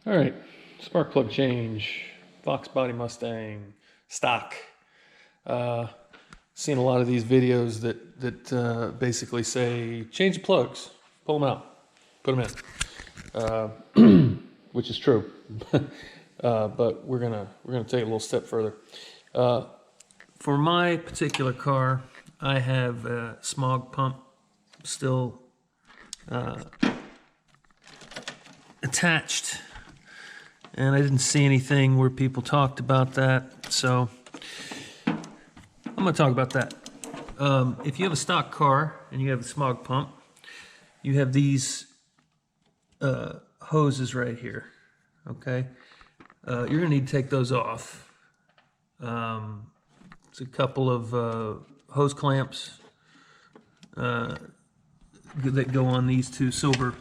All right, spark plug change, Foxbody Mustang, stock. Seen a lot of these videos that basically say change the plugs, pull them out, put them in, which is true. But we're gonna take it a little step further. For my particular car, I have a smog pump still attached. And I didn't see anything where people talked about that, so I'm going to talk about that. If you have a stock car and you have a smog pump, you have these hoses right here, okay? You're going to need to take those off. It's a couple of hose clamps that go on these two silver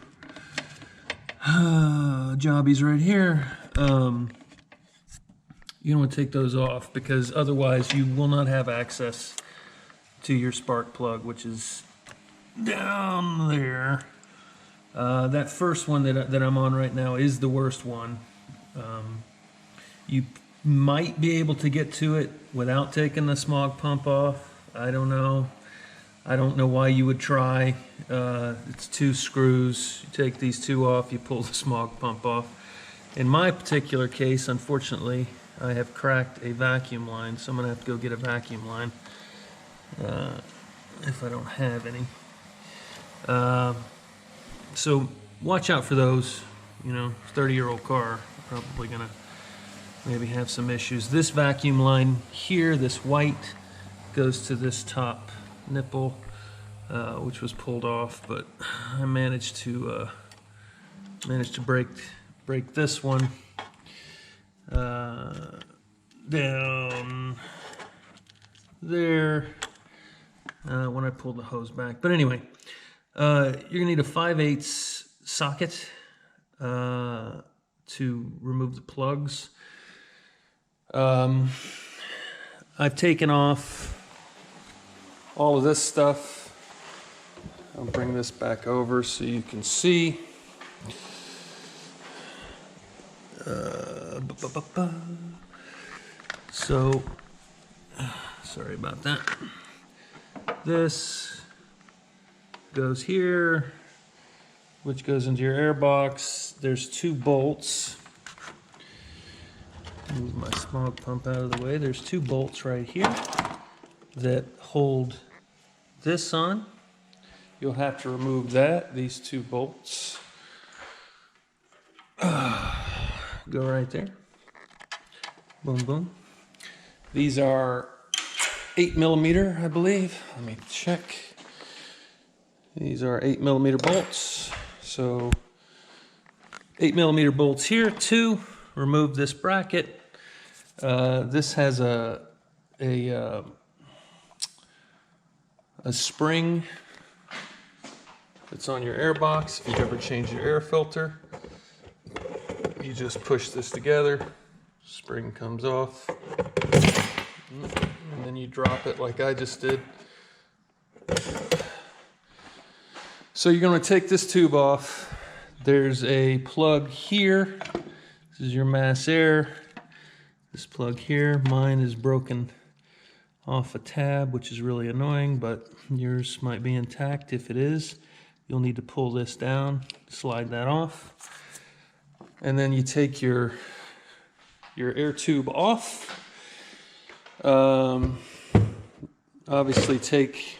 jobbies right here. You don't want to take those off because otherwise you will not have access to your spark plug, which is down there. That first one that I'm on right now is the worst one. You might be able to get to it without taking the smog pump off. I don't know. I don't know why you would try. It's two screws. You take these two off, you pull the smog pump off. In my particular case, unfortunately, I have cracked a vacuum line, so I'm going to have to go get a vacuum line if I don't have any. So watch out for those. You know, 30-year-old car, probably going to maybe have some issues. This vacuum line here, this white, goes to this top nipple, which was pulled off, but I managed to break this one down there when I pulled the hose back. But anyway, you're gonna need a 5/8 socket to remove the plugs. I've taken off all of this stuff. I'll bring this back over so you can see. So, sorry about that. This goes here, which goes into your air box. There's two bolts. Move my smog pump out of the way. There's two bolts right here that hold this on. You'll have to remove these two bolts. Go right there. Boom, boom. These are 8mm, I believe. Let me check. These are 8mm bolts. So 8mm bolts here. Two. Remove this bracket. This has a spring that's on your air box. If you've ever changed your air filter, you just push this together, spring comes off, and then you drop it like I just did. So you're going to take this tube off. There's a plug here. This is your mass air. This plug here, mine is broken off a tab, which is really annoying, but yours might be intact. If it is, you'll need to pull this down, slide that off, and then you take your air tube off. Obviously take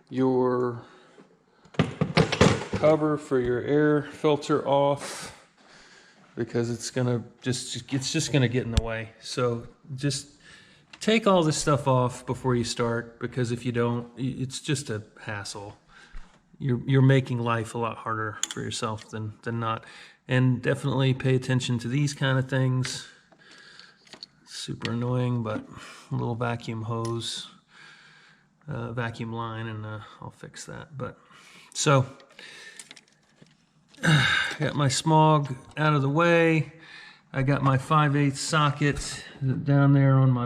your cover for your air filter off because it's just gonna get in the way. So just take all this stuff off before you start, because if you don't, it's just a hassle. You're making life a lot harder for yourself than not. And definitely pay attention to these kind of things. Super annoying, but a little vacuum hose, vacuum line, and I'll fix that. But so, got my smog out of the way. I got my 5/8 socket down there on my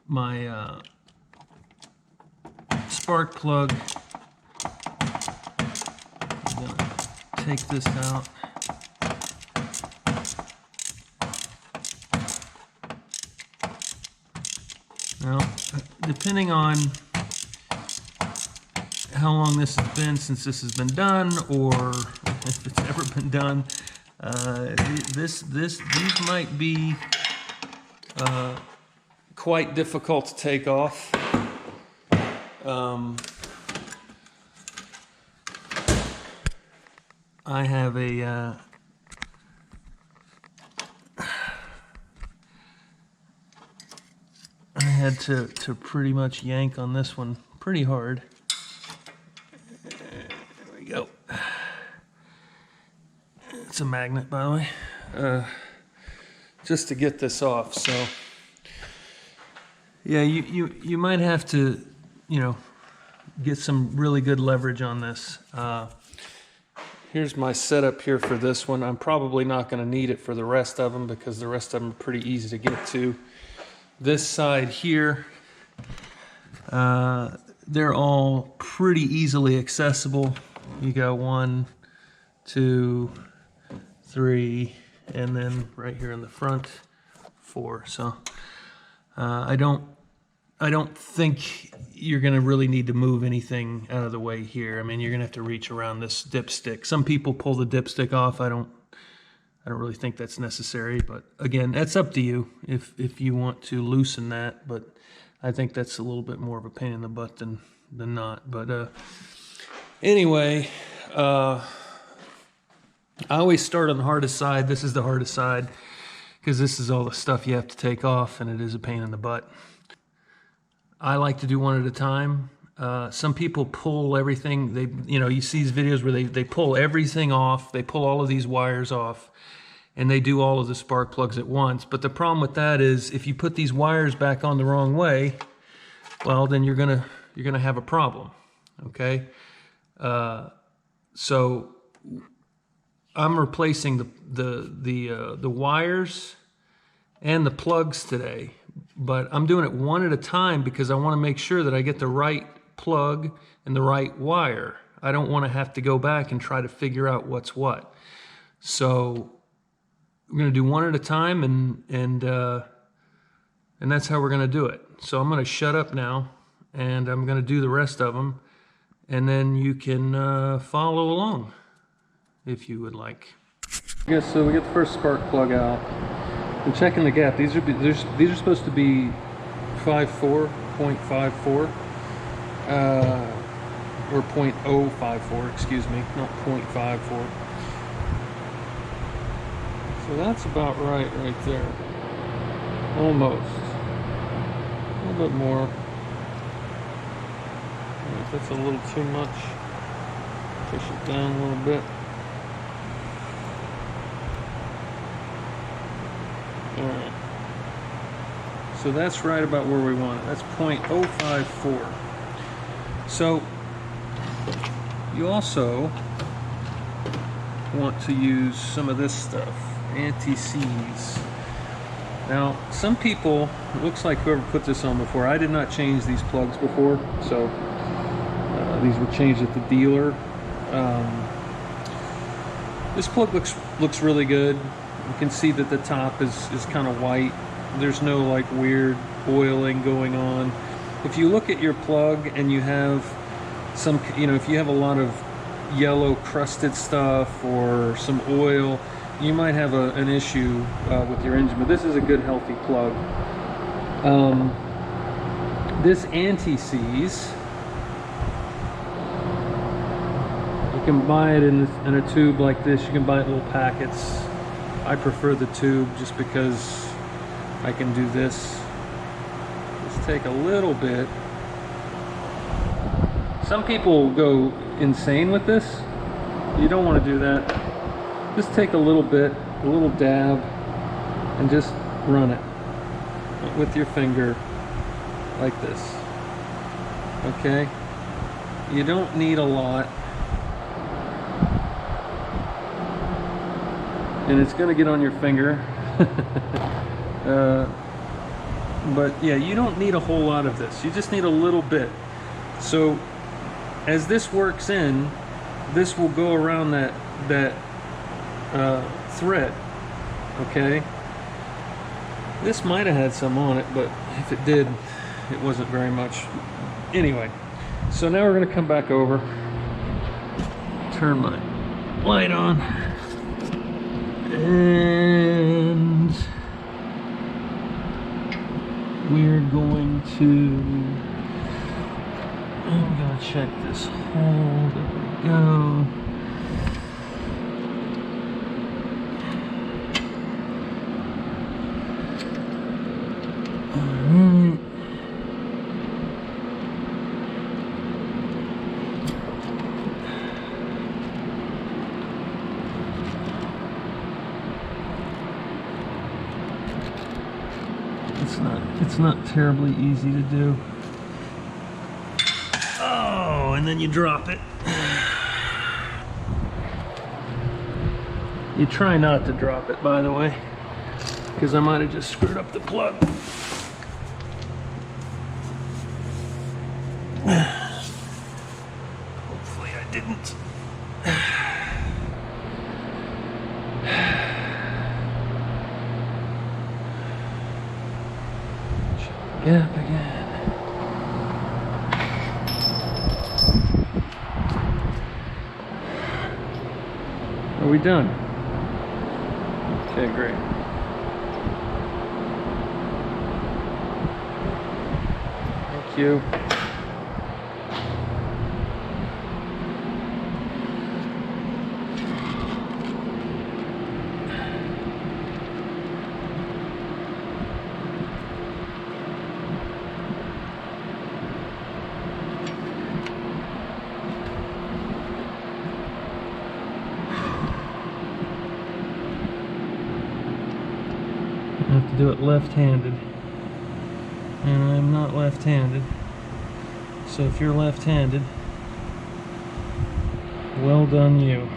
my spark plug. I'm gonna take this out. Now, depending on how long this has been since this has been done, or if it's ever been done, these might be quite difficult to take off. I have a I had to pretty much yank on this one pretty hard. There we go. It's a magnet, by the way, just to get this off. So yeah, you might have to, you know, get some really good leverage on this. Here's my setup here for this one. I'm probably not going to need it for the rest of them because the rest of them are pretty easy to get to. This side here, they're all pretty easily accessible. You got 1, 2, 3, and then right here in the front, 4. So I don't think you're going to really need to move anything out of the way here. I mean, you're going to have to reach around this dipstick. Some people pull the dipstick off. I don't really think that's necessary, but again, that's up to you if you want to loosen that, but I think that's a little bit more of a pain in the butt than not. But anyway, I always start on the hardest side. This is the hardest side because this is all the stuff you have to take off, and it is a pain in the butt. I like to do one at a time. Some people pull everything. You see these videos where they pull everything off. They pull all of these wires off, and they do all of the spark plugs at once. But the problem with that is if you put these wires back on the wrong way, well, then you're gonna have a problem. Okay, so I'm replacing the wires and the plugs today, but I'm doing it one at a time because I want to make sure that I get the right plug and the right wire. I don't want to have to go back and try to figure out what's what. So we're going to do one at a time, and that's how we're going to do it. So I'm going to shut up now, and I'm going to do the rest of them, and then you can follow along if you would like. Okay, so we get the first spark plug out. I'm checking the gap. These are supposed to be 0.54, or 0.054, excuse me, not 0.54. So that's about right there. Almost. A little bit more. If that's a little too much, push it down a little bit. Alright. So that's right about where we want it. That's 0.054. So you also want to use some of this stuff, anti-seize. Now, some people, it looks like whoever put this on before, I did not change these plugs before, so these were changed at the dealer. This plug looks really good. You can see that the top is kind of white. There's no like weird oiling going on. If you look at your plug and you have some, if you have a lot of yellow crusted stuff or some oil, you might have an issue with your engine, but this is a good healthy plug. This anti-seize, you can buy it in a tube like this. You can buy it in little packets. I prefer the tube just because I can do this. Let's take a little bit. Some people go insane with this. You don't want to do that. Just take a little bit, a little dab, and just run it with your finger like this. Okay? You don't need a lot. And it's going to get on your finger. But yeah, you don't need a whole lot of this. You just need a little bit. So as this works in, this will go around that thread. Okay? This might have had some on it, but if it did, it wasn't very much. Anyway, so now we're gonna come back over, turn my light on, and we're going to, I'm gonna check this hole. There we go. Alright. It's not terribly easy to do. Oh, and then you drop it. You try not to drop it, by the way, because I might have just screwed up the plug. Hopefully I didn't. Gap again. Are we done? Okay, great. Thank you. I have to do it left-handed, and I'm not left-handed, so if you're left-handed, well done you.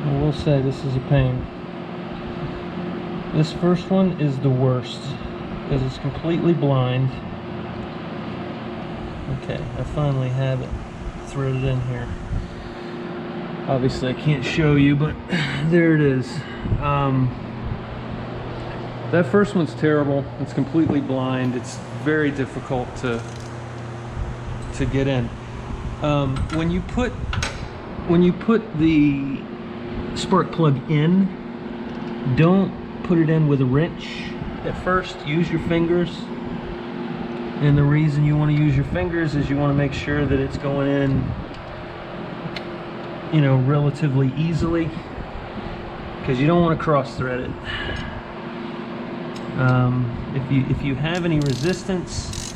I will say this is a pain. This first one is the worst because it's completely blind. Okay, I finally have it threaded in here. Obviously I can't show you, but there it is. That first one's terrible. It's completely blind. It's very difficult to get in. When you put the spark plug in, don't put it in with a wrench at first. Use your fingers. And the reason you want to use your fingers is you want to make sure that it's going in, you know, relatively easily, because you don't want to cross thread it. If you have any resistance,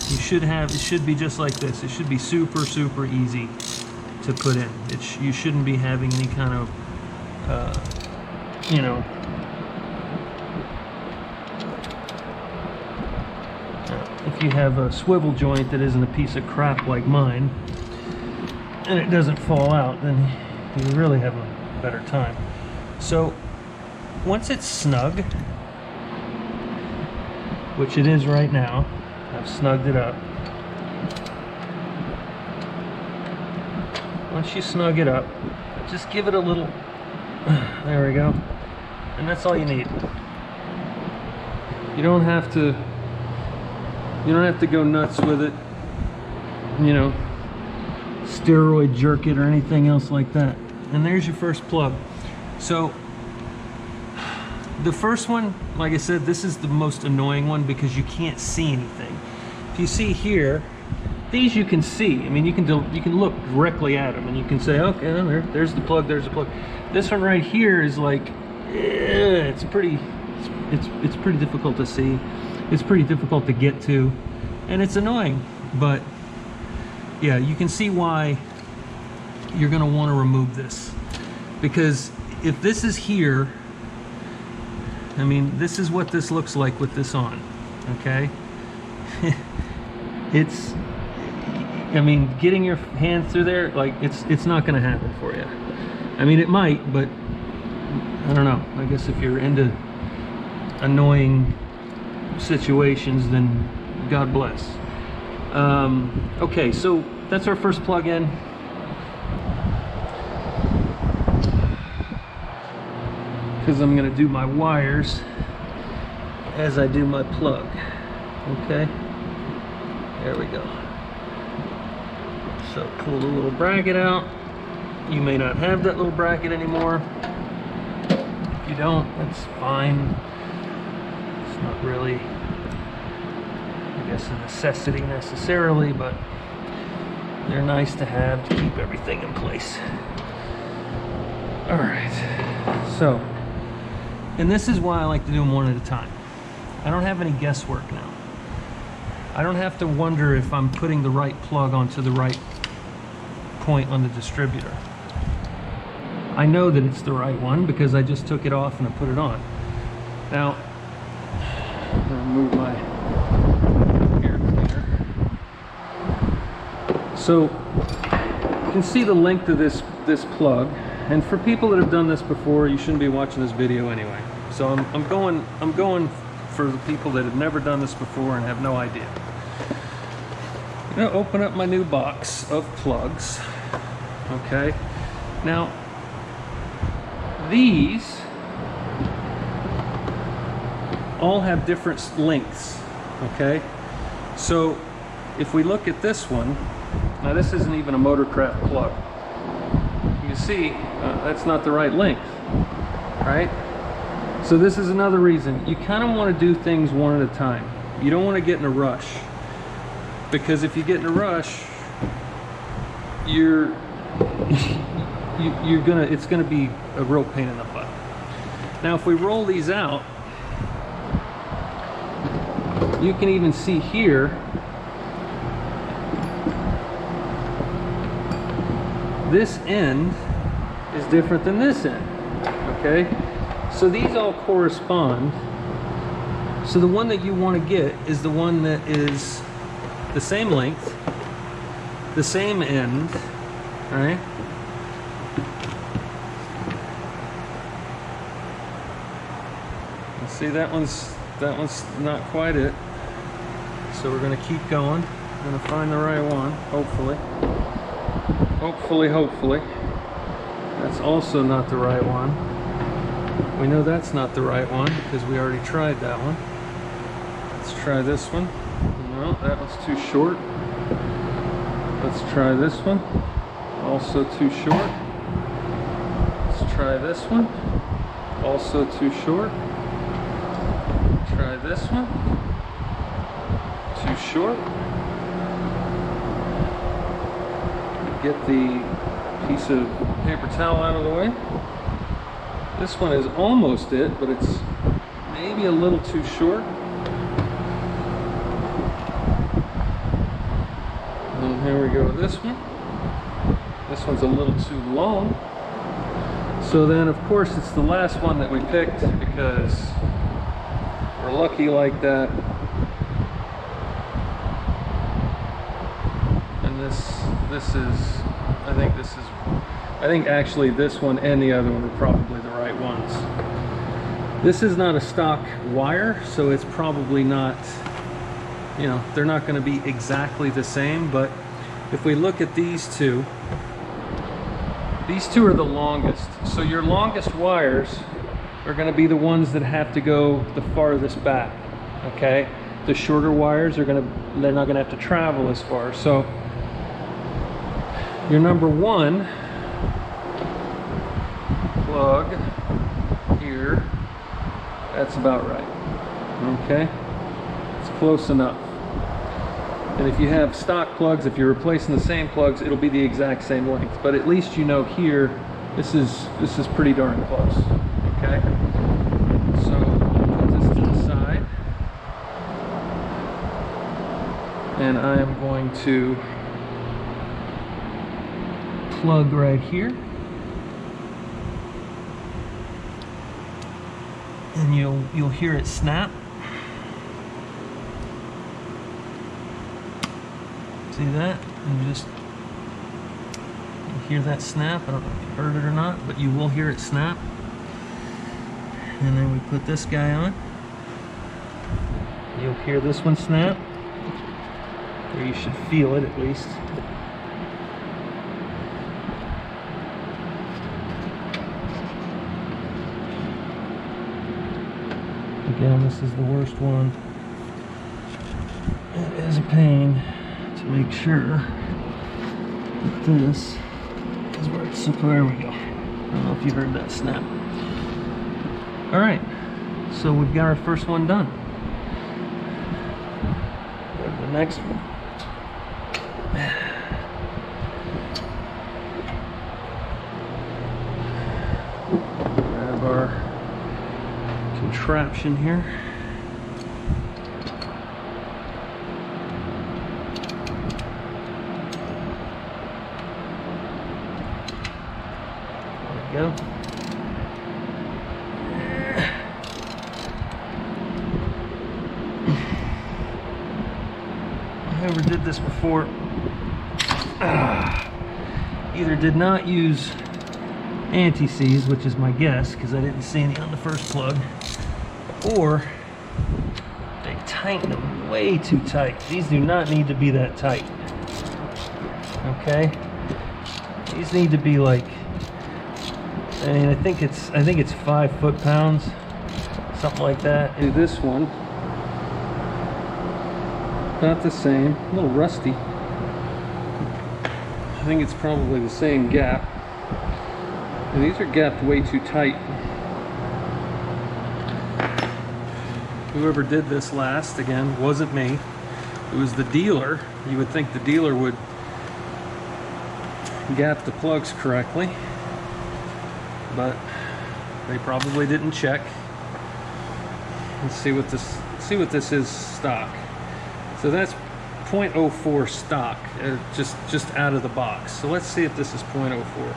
you should have, it should be just like this. It should be super easy to put in. You shouldn't be having any kind of you know, if you have a swivel joint that isn't a piece of crap like mine, and it doesn't fall out, then you really have a better time. So once it's snug, which it is right now, I've snugged it up. Once you snug it up, just give it a little, there we go, and that's all you need. You don't have to go nuts with it, you know, steroid jerk it or anything else like that. And there's your first plug. So the first one, like I said, this is the most annoying one because you can't see anything. If you see here, these you can see. I mean, you can look directly at them and you can say, okay, there's the plug, there's the plug. This one right here is like, it's pretty difficult to see. It's pretty difficult to get to, and it's annoying. But yeah, you can see why you're going to want to remove this, because if this is here, I mean, this is what this looks like with this on, okay? It's, I mean, getting your hand through there, like, it's not going to happen for you. I mean, it might, but I don't know. I guess if you're into annoying situations, then God bless. Okay, so that's our first plug-in. Because I'm going to do my wires as I do my plug. Okay, there we go. So pull the little bracket out. You may not have that little bracket anymore. If you don't, that's fine. It's not really, I guess, a necessity necessarily, but they're nice to have to keep everything in place. All right, so, and this is why I like to do them one at a time. I don't have any guesswork now. I don't have to wonder if I'm putting the right plug onto the right point on the distributor. I know that it's the right one because I just took it off and I put it on. Now, I'm gonna move my air cleaner. So you can see the length of this plug, and for people that have done this before, you shouldn't be watching this video anyway. So I'm going for the people that have never done this before and have no idea. I'm gonna open up my new box of plugs. Okay, now these all have different lengths. Okay, so if we look at this one, now this isn't even a Motorcraft plug. You see, that's not the right length, right? So this is another reason you kind of want to do things one at a time. You don't want to get in a rush, because if you get in a rush, it's gonna be a real pain in the butt. Now, if we roll these out, you can even see here this end is different than this end. Okay, so these all correspond. So the one that you want to get is the one that is the same length, the same end, right? See, that one's not quite it. So we're gonna keep going. We're gonna find the right one, hopefully. Hopefully. That's also not the right one. We know that's not the right one because we already tried that one. Let's try this one. No, that one's too short. Let's try this one. Also too short. Let's try this one. Also too short. Try this one. Too short. Get the piece of paper towel out of the way. This one is almost it, but it's maybe a little too short. And here we go with this one. This one's a little too long. So then, of course, it's the last one that we picked because we're lucky like that. And this is, I think actually this one and the other one are probably the right ones. This is not a stock wire, so it's probably not, you know, they're not going to be exactly the same, but if we look at these two are the longest. So your longest wires are going to be the ones that have to go the farthest back, okay? The shorter wires are they're not going to have to travel as far. So your number one plug here, that's about right, okay? It's close enough. And if you have stock plugs, if you're replacing the same plugs, it'll be the exact same length. But at least you know here, this is pretty darn close, okay? So put this to the side. And I am going to plug right here. And you'll hear it snap. See that? And you hear that snap. I don't know if you heard it or not, but you will hear it snap. And then we put this guy on. You'll hear this one snap. Or you should feel it at least. Again, this is the worst one. It is a pain to make sure that this is where it's supposed to. There we go. I don't know if you heard that snap. Alright, so we've got our first one done. Go to the next one. Grab our contraption here. There we go. Whoever did this before either did not use anti-seize, which is my guess because I didn't see any on the first plug, or they tightened them way too tight. These do not need to be that tight. Okay, these need to be like, I mean, I think it's 5 foot-pounds, something like that. Do this one. Not the same, a little rusty. I think it's probably the same gap. And these are gapped way too tight. Whoever did this last, again, wasn't me. It was the dealer. You would think the dealer would gap the plugs correctly, but they probably didn't check. Let's see what this is stock. So that's 0.04 stock, just out of the box. So let's see if this is 0.04.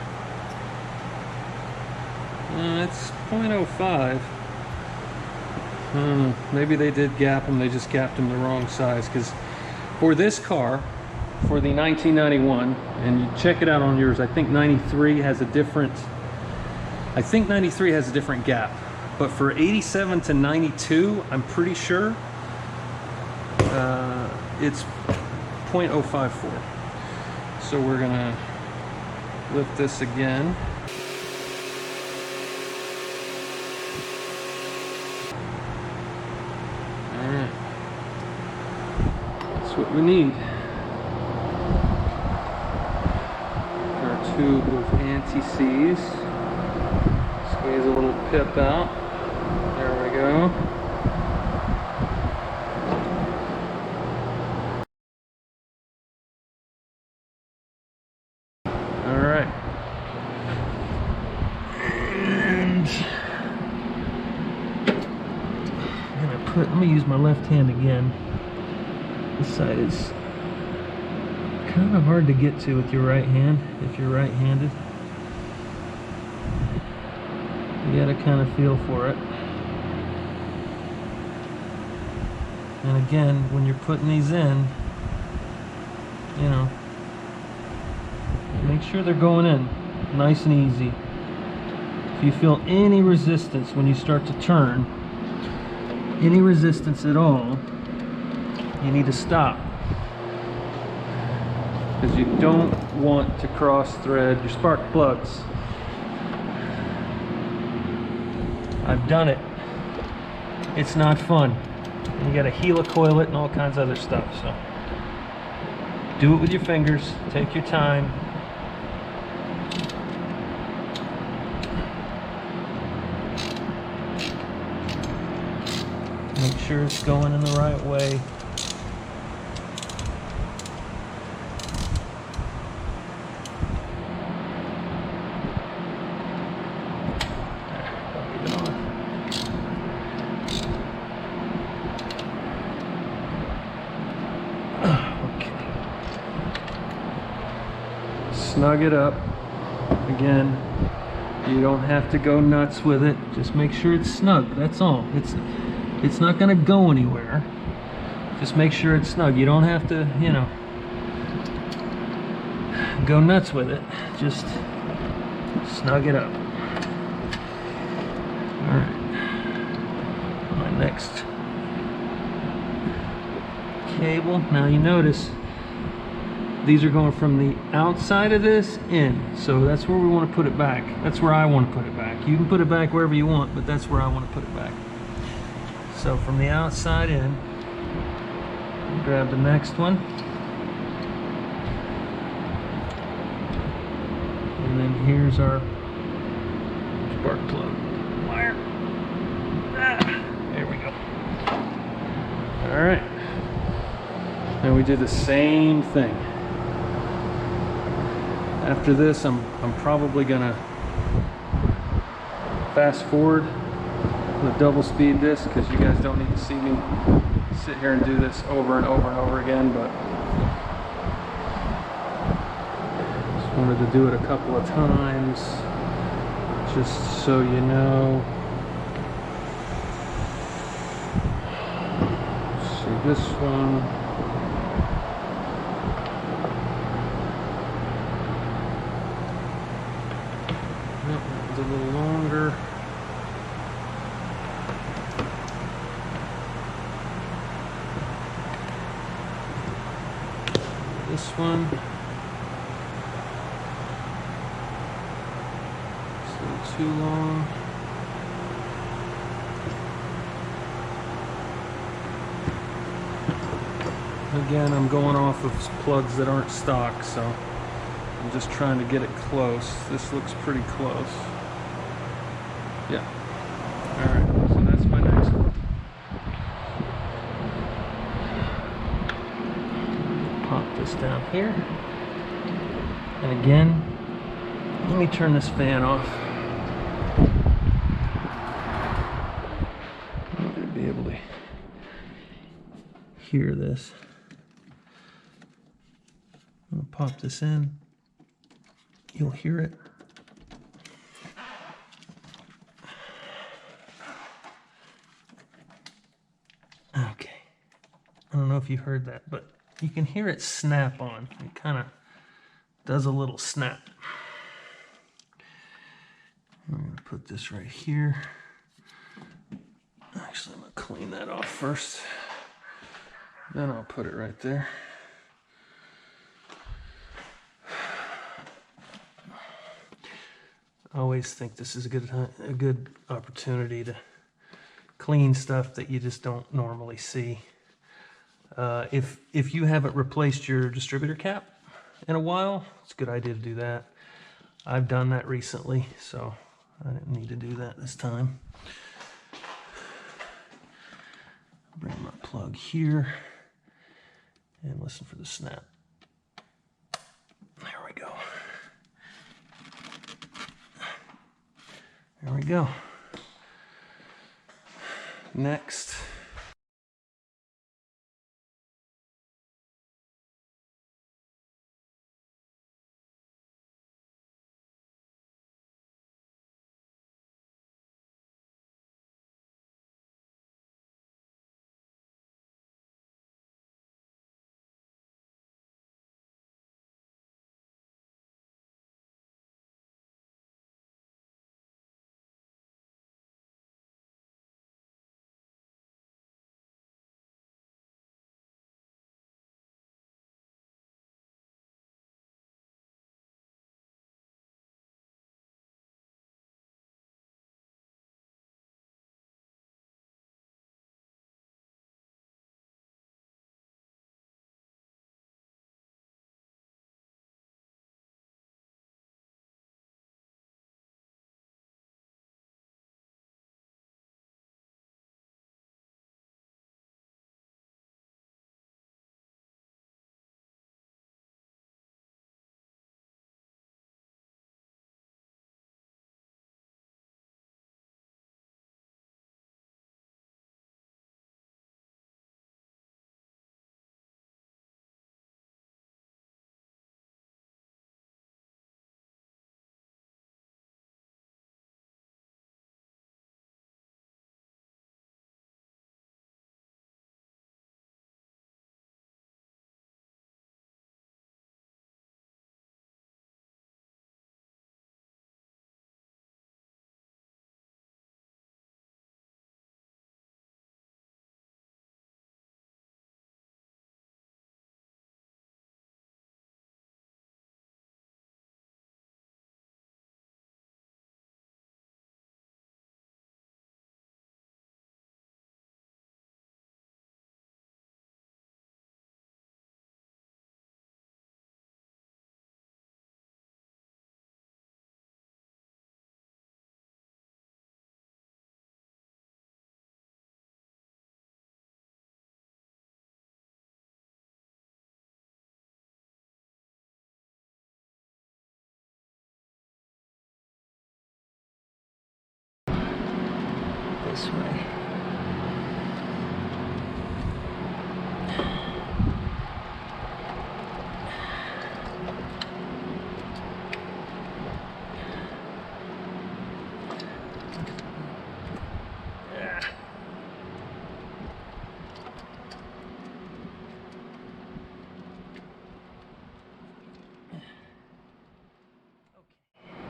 It's 0.05. Maybe they did gap them, they just gapped them the wrong size. Because for this car, for the 1991, and you check it out on yours, I think 93 has a different, gap. But for 87 to 92, I'm pretty sure it's 0.054. So we're gonna lift this again. All right, that's what we need. Our tube of anti-seize. Squeeze a little pip out. There we go. Let me use my left hand again. This side is kind of hard to get to with your right hand if you're right-handed. You gotta kind of feel for it. And again, when you're putting these in, you know, make sure they're going in nice and easy. If you feel any resistance when you start to turn, any resistance at all, you need to stop, because you don't want to cross thread your spark plugs. I've done it. It's not fun. You gotta helicoil it and all kinds of other stuff. So do it with your fingers, take your time. Make sure it's going in the right way. Okay. Snug it up. Again, you don't have to go nuts with it. Just make sure it's snug. That's all. It's not going to go anywhere. Just make sure it's snug. You don't have to, you know, go nuts with it. Just snug it up. Alright. My next cable. Now you notice these are going from the outside of this in. So that's where we want to put it back. That's where I want to put it back. You can put it back wherever you want, but that's where I want to put it back. So from the outside in, grab the next one. And then here's our spark plug wire. There we go. All right. And we do the same thing. After this, I'm probably gonna fast forward with double speed this, because you guys don't need to see me sit here and do this over and over and over again, but just wanted to do it a couple of times just so you know. Let's see this one. Yep, it's a little longer. This one. Still too long. Again, I'm going off of plugs that aren't stock, so I'm just trying to get it close. This looks pretty close. Yeah. Alright, so that's my next one. Pop this down here. And again, let me turn this fan off. I'm not going to be able to hear this. I'm going to pop this in. You'll hear it. Okay. I don't know if you heard that, but you can hear it snap on. It kind of does a little snap. I'm going to put this right here. Actually, I'm going to clean that off first. Then I'll put it right there. I always think this is a good opportunity to clean stuff that you just don't normally see. If you haven't replaced your distributor cap in a while, it's a good idea to do that. I've done that recently, so I didn't need to do that this time. Bring my plug here and listen for the snap. There we go. There we go. Next.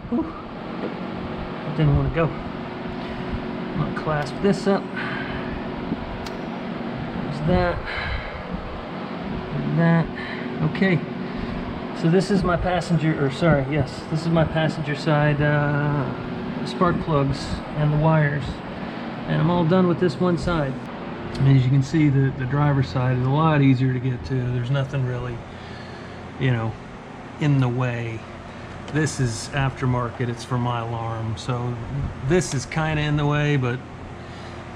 Whew. That didn't want to go. I'm gonna clasp this up. There's that. And that. Okay. So this is my passenger, or sorry, yes, this is my passenger side spark plugs and the wires. And I'm all done with this one side. And as you can see, the driver's side is a lot easier to get to. There's nothing really, you know, in the way. This is aftermarket, it's for my alarm. So this is kind of in the way, but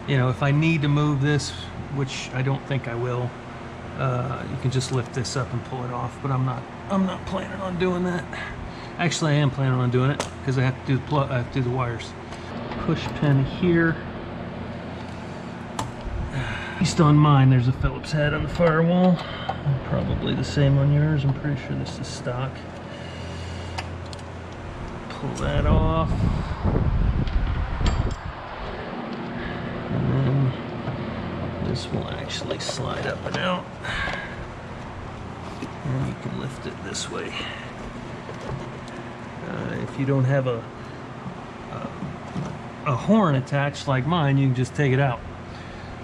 you know, if I need to move this, which I don't think I will, you can just lift this up and pull it off, but I'm not planning on doing that. Actually, I am planning on doing it because I have to do the plug, I have to do the wires. Push pin here. At least on mine, there's a Phillips head on the firewall. Probably the same on yours. I'm pretty sure this is stock. Pull that off. And then this will actually slide up and out. And you can lift it this way. If you don't have a horn attached like mine, you can just take it out.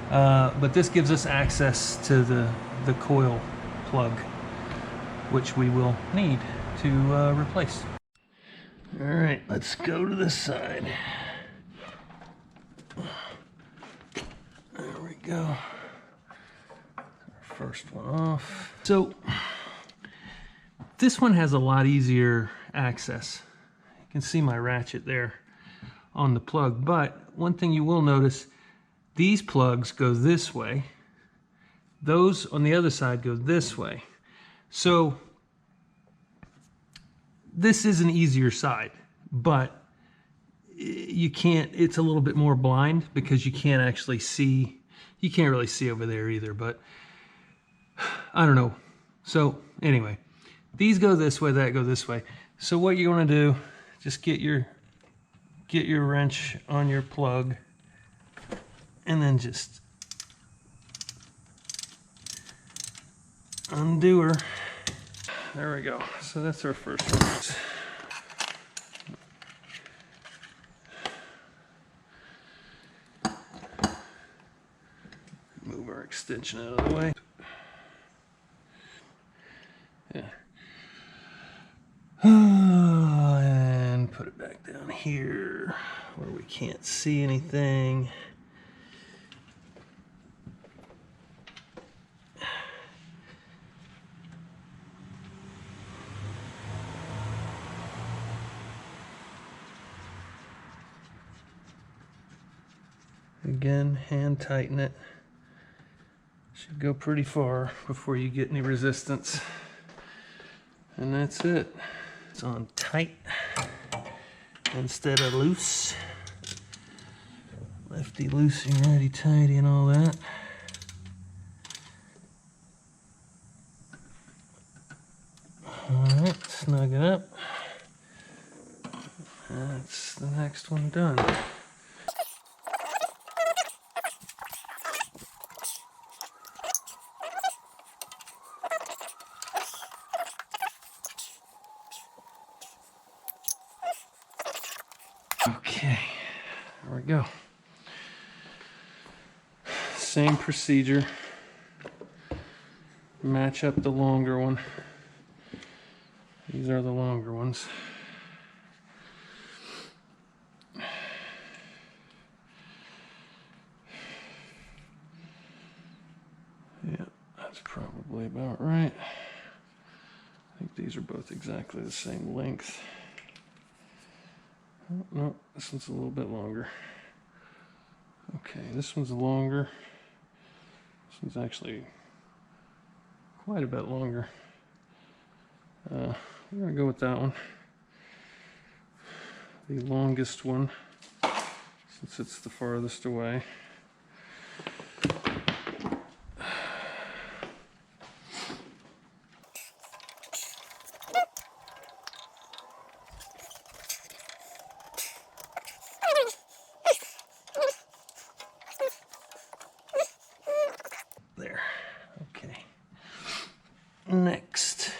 But this gives us access to the coil plug, which we will need to replace. All right, let's go to this side. There we go. First one off. So this one has a lot easier access. You can see my ratchet there on the plug, but one thing you will notice, these plugs go this way. Those on the other side go this way. So this is an easier side, but you can't, it's a little bit more blind because you can't actually see, you can't really see over there either, but I don't know. So anyway, these go this way, that go this way. So what you want to do, just get your wrench on your plug and then just undo her. There we go. So that's our first one. Move our extension out of the way. Yeah. And put it back down here where we can't see anything. Again, hand tighten it. Should go pretty far before you get any resistance. And that's it. It's on tight instead of loose. Lefty loosey, righty tighty and all that. Alright, snug it up. That's the next one done. Okay, there we go. Same procedure. Match up the longer one. These are the longer ones. Yeah, that's probably about right. I think these are both exactly the same length. Oh, no, this one's a little bit longer. Okay, this one's longer. This one's actually quite a bit longer. We're gonna go with that one. The longest one, since it's the farthest away. There, okay. Next.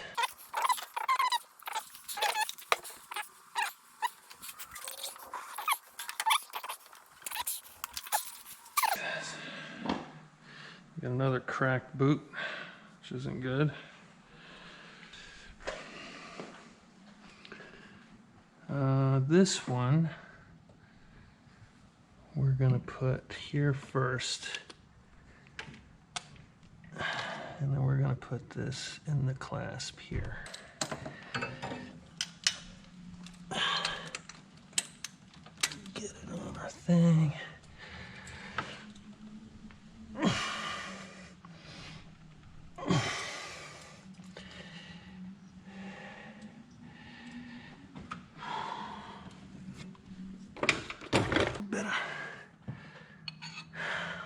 Got another cracked boot, which isn't good. This one we're gonna put here first, and then we're gonna put this in the clasp here. Get it on our thing. Bit of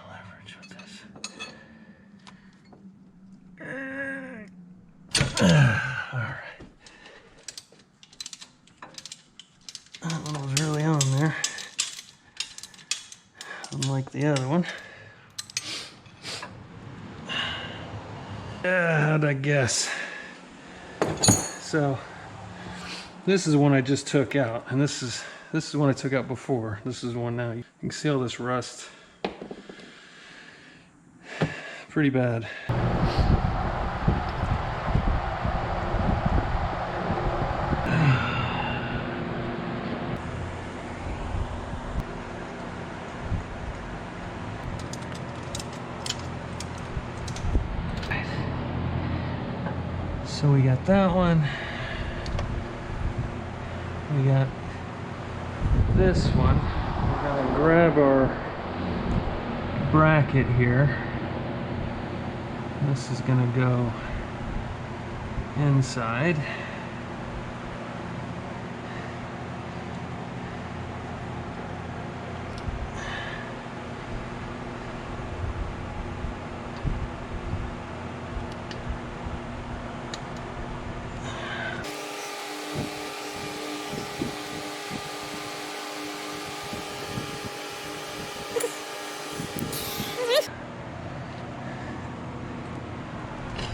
leverage with this. All right. That one was really on there, unlike the other one. How'd I guess? So this is one I just took out, and this is one I took out before. This is one now. You can see all this rust. Pretty bad. So we got that one. We got this one. We're gonna grab our bracket here. This is gonna go inside.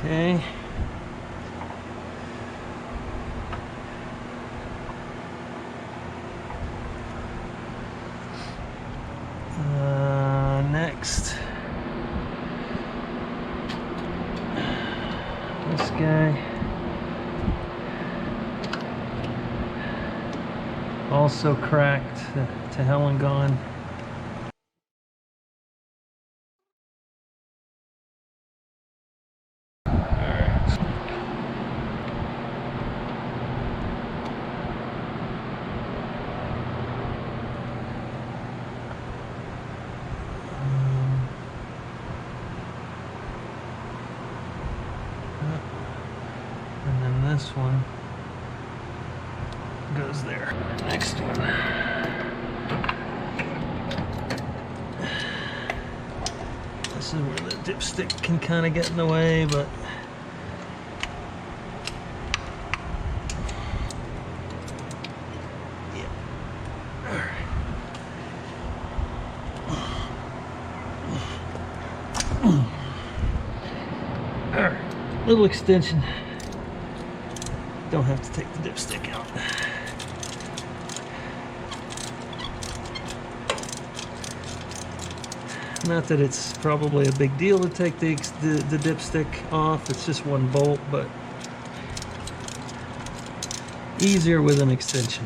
Okay. Next, this guy, also cracked to hell and gone. And then this one goes there. Next one. This is where the dipstick can kind of get in the way, but yeah. All right. All right. Little extension. Don't have to take the dipstick out. Not that it's probably a big deal to take the dipstick off. It's just one bolt, but easier with an extension.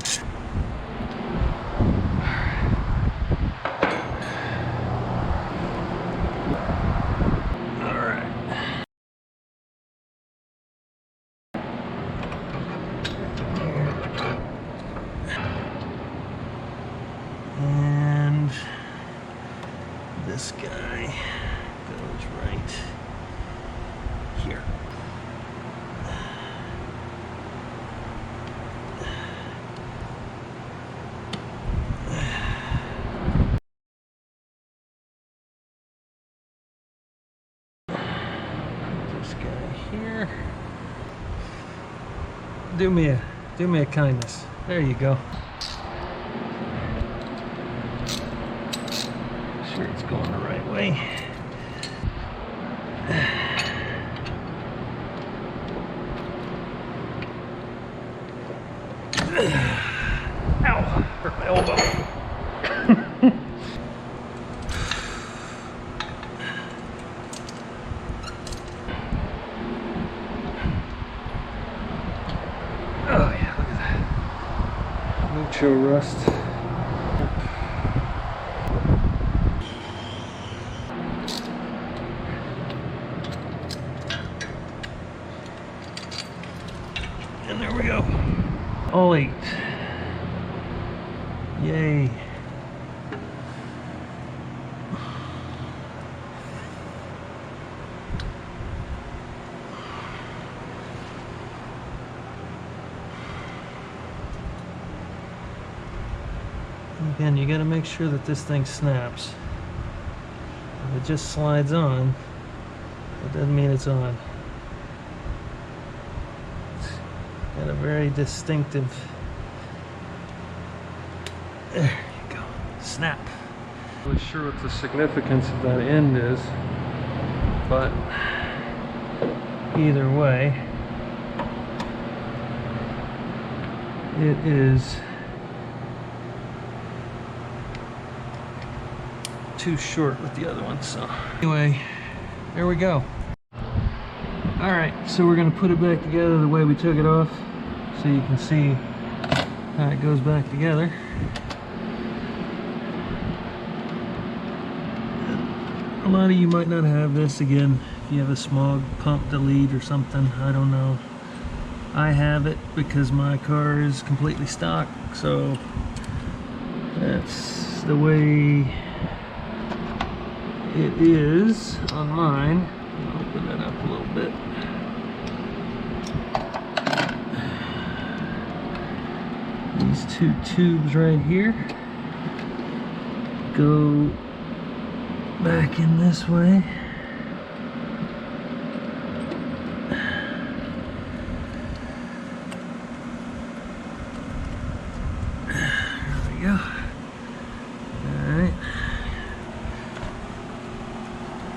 And this guy goes right here. This guy here. Do me a kindness. There you go. Sure it's going the right way. Ow! Hurt my elbow. show rust. And there we go. All 8. Yay. Again, you got to make sure that this thing snaps. If it just slides on, it doesn't mean it's on. It's got a very distinctive, there you go, snap. I'm not really sure what the significance of that end is, but either way, it is too short with the other one. So anyway, there we go. All right, so we're gonna put it back together the way we took it off, so you can see how it goes back together. A lot of you might not have this. Again, if you have a smog pump delete or something, I don't know. I have it because my car is completely stock, so that's the way it is on mine. I'll open that up a little bit. These 2 tubes right here go back in this way. There we go. Alright.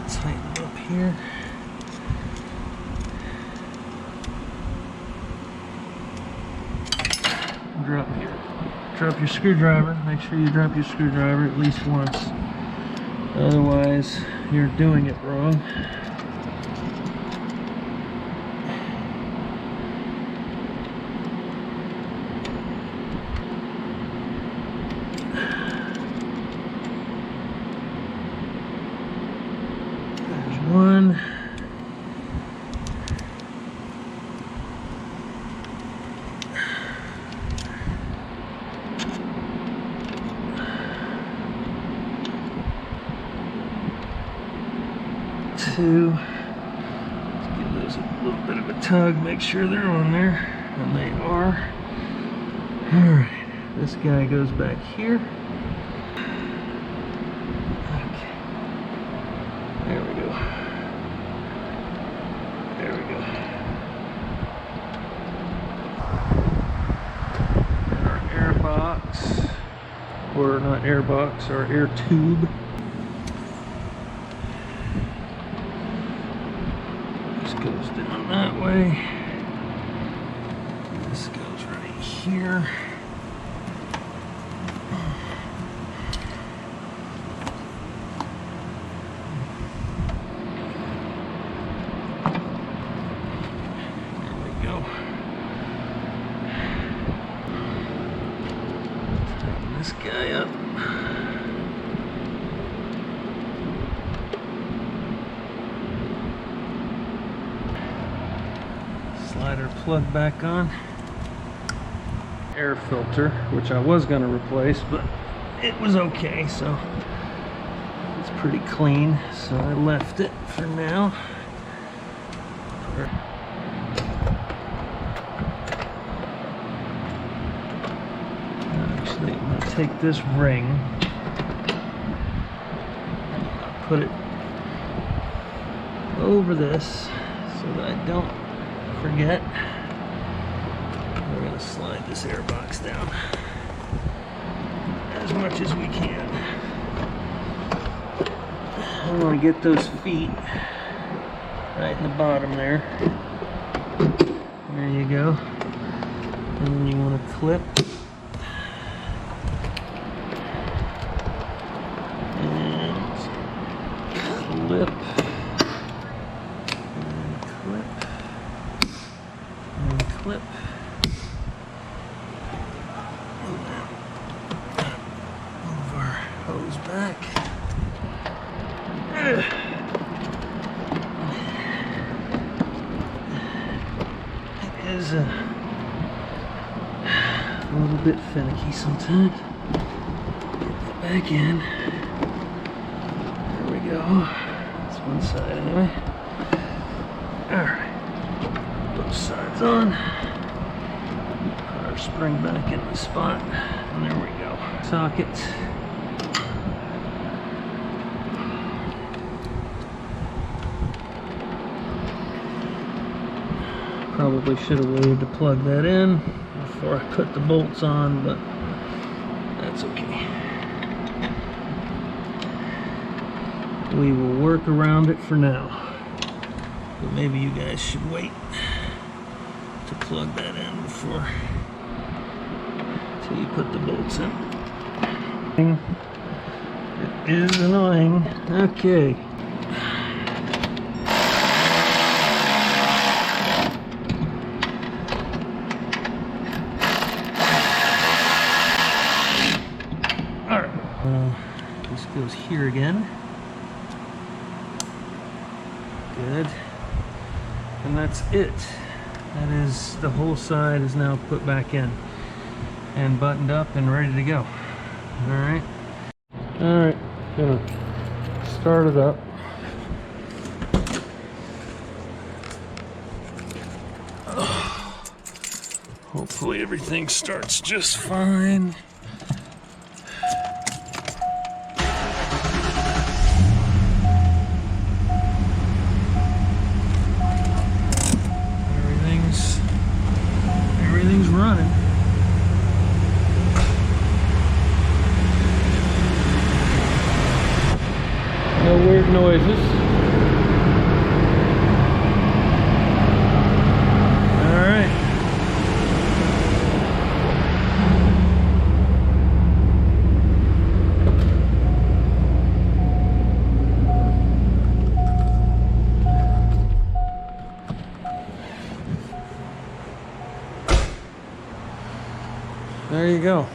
Tighten up here. Drop your screwdriver. Make sure you drop your screwdriver at least once. Otherwise, you're doing it wrong. There's one. Two. Let's give those a little bit of a tug, make sure they're on there, and they are. Alright, this guy goes back here. Okay. There we go. There we go. And our air box, or not air box, our air tube. Goes down that way. This goes right here. There we go. Tighten this guy up. Slide our plug back on. Air filter, which I was going to replace, but it was okay, so it's pretty clean, so I left it for now. Actually, I'm going to take this ring, put it over this so that I don't forget. We're going to slide this air box down as much as we can. I want to get those feet right in the bottom there. There you go. And then you want to clip. And clip. And clip. And clip. is a little bit finicky sometimes. Get that back in. There we go. That's one side anyway. Alright. Both sides on. Put our spring back in the spot. And there we go. Socket. Probably should have waited to plug that in before I put the bolts on, but that's okay. We will work around it for now. But maybe you guys should wait to plug that in before until you put the bolts in. It is annoying. Okay. This goes here again. Good. And that's it. That is, the whole side is now put back in and buttoned up and ready to go. Alright. Alright, gonna start it up. Hopefully everything starts just fine. Everything's running. No weird noises. All right. There you go.